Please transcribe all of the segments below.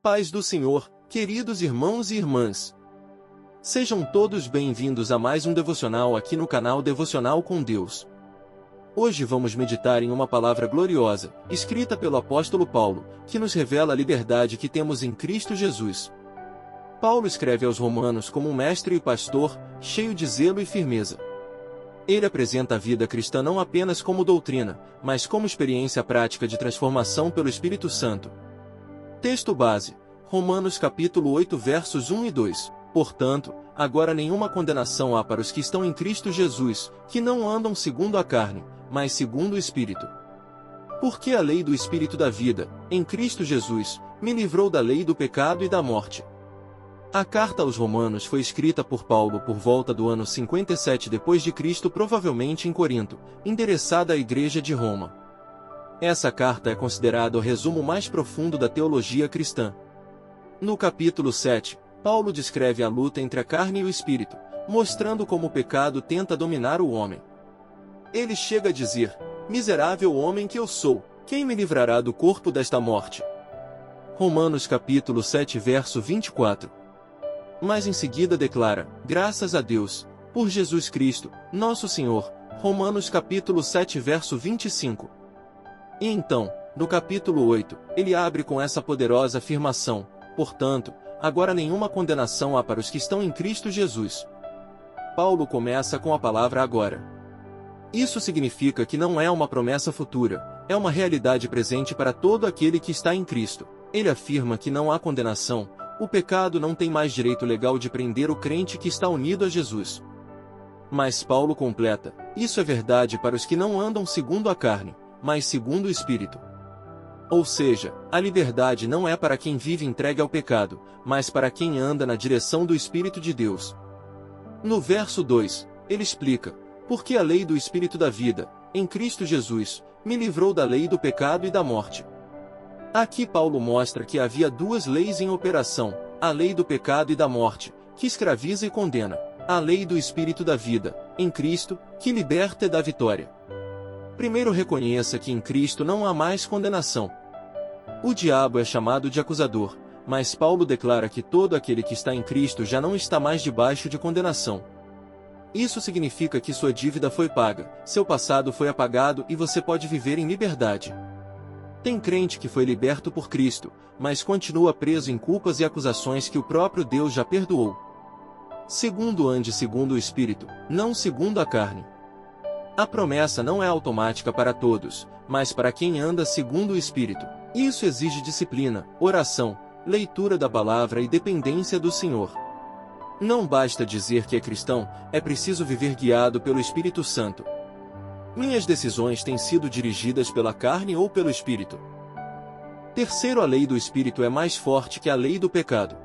paz do Senhor, queridos irmãos e irmãs. Sejam todos bem-vindos a mais um devocional aqui no canal Devocional com Deus. Hoje vamos meditar em uma palavra gloriosa, escrita pelo apóstolo Paulo, que nos revela a liberdade que temos em Cristo Jesus. Paulo escreve aos Romanos como um mestre e pastor, cheio de zelo e firmeza. Ele apresenta a vida cristã não apenas como doutrina, mas como experiência prática de transformação pelo Espírito Santo. Texto base: Romanos capítulo 8 versos 1 e 2. Portanto, agora nenhuma condenação há para os que estão em Cristo Jesus, que não andam segundo a carne, mas segundo o Espírito. Porque a lei do Espírito da vida, em Cristo Jesus, me livrou da lei do pecado e da morte. A carta aos Romanos foi escrita por Paulo por volta do ano 57 d.C., provavelmente em Corinto, endereçada à Igreja de Roma. Essa carta é considerada o resumo mais profundo da teologia cristã. No capítulo 7, Paulo descreve a luta entre a carne e o espírito, mostrando como o pecado tenta dominar o homem. Ele chega a dizer: "Miserável homem que eu sou, quem me livrará do corpo desta morte?" Romanos capítulo 7 verso 24. Mas em seguida declara: "Graças a Deus, por Jesus Cristo, nosso Senhor." Romanos capítulo 7 verso 25. E então, no capítulo 8, ele abre com essa poderosa afirmação: "Portanto, agora nenhuma condenação há para os que estão em Cristo Jesus." Paulo começa com a palavra agora. Isso significa que não é uma promessa futura, é uma realidade presente para todo aquele que está em Cristo. Ele afirma que não há condenação, o pecado não tem mais direito legal de prender o crente que está unido a Jesus. Mas Paulo completa: isso é verdade para os que não andam segundo a carne, mas segundo o Espírito. Ou seja, a liberdade não é para quem vive entregue ao pecado, mas para quem anda na direção do Espírito de Deus. No verso 2, ele explica: "Porque a lei do Espírito da vida, em Cristo Jesus, me livrou da lei do pecado e da morte." Aqui Paulo mostra que havia duas leis em operação: a lei do pecado e da morte, que escraviza e condena; a lei do Espírito da vida, em Cristo, que liberta e dá vitória. Primeiro reconheça que em Cristo não há mais condenação. O diabo é chamado de acusador, mas Paulo declara que todo aquele que está em Cristo já não está mais debaixo de condenação. Isso significa que sua dívida foi paga, seu passado foi apagado e você pode viver em liberdade. Tem crente que foi liberto por Cristo, mas continua preso em culpas e acusações que o próprio Deus já perdoou. Ande segundo o Espírito, não segundo a carne. A promessa não é automática para todos, mas para quem anda segundo o Espírito. Isso exige disciplina, oração, leitura da palavra e dependência do Senhor. Não basta dizer que é cristão, é preciso viver guiado pelo Espírito Santo. Minhas decisões têm sido dirigidas pela carne ou pelo Espírito? Terceiro, a lei do Espírito é mais forte que a lei do pecado.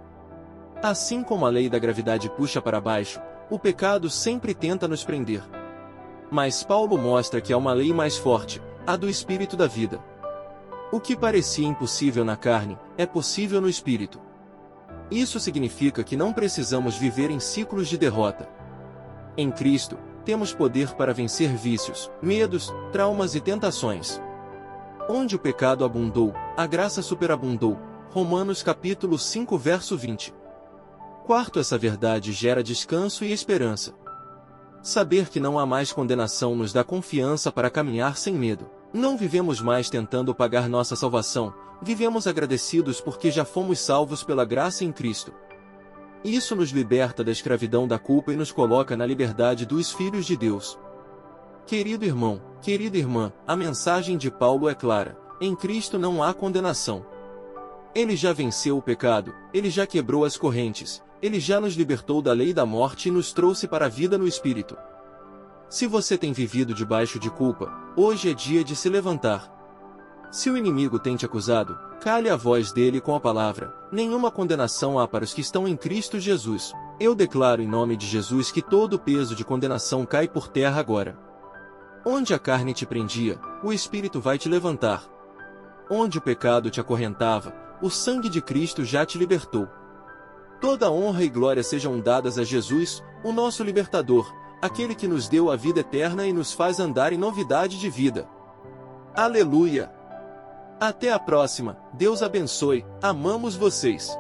Assim como a lei da gravidade puxa para baixo, o pecado sempre tenta nos prender. Mas Paulo mostra que há uma lei mais forte, a do Espírito da vida. O que parecia impossível na carne, é possível no Espírito. Isso significa que não precisamos viver em ciclos de derrota. Em Cristo, temos poder para vencer vícios, medos, traumas e tentações. Onde o pecado abundou, a graça superabundou. Romanos capítulo 5 verso 20. Quarto, essa verdade gera descanso e esperança. Saber que não há mais condenação nos dá confiança para caminhar sem medo. Não vivemos mais tentando pagar nossa salvação, vivemos agradecidos porque já fomos salvos pela graça em Cristo. Isso nos liberta da escravidão da culpa e nos coloca na liberdade dos filhos de Deus. Querido irmão, querida irmã, a mensagem de Paulo é clara: em Cristo não há condenação. Ele já venceu o pecado, ele já quebrou as correntes, ele já nos libertou da lei da morte e nos trouxe para a vida no Espírito. Se você tem vivido debaixo de culpa, hoje é dia de se levantar. Se o inimigo tem te acusado, cale a voz dele com a palavra: nenhuma condenação há para os que estão em Cristo Jesus. Eu declaro em nome de Jesus que todo o peso de condenação cai por terra agora. Onde a carne te prendia, o Espírito vai te levantar. Onde o pecado te acorrentava, o sangue de Cristo já te libertou. Toda honra e glória sejam dadas a Jesus, o nosso libertador, aquele que nos deu a vida eterna e nos faz andar em novidade de vida. Aleluia! Até a próxima, Deus abençoe, amamos vocês!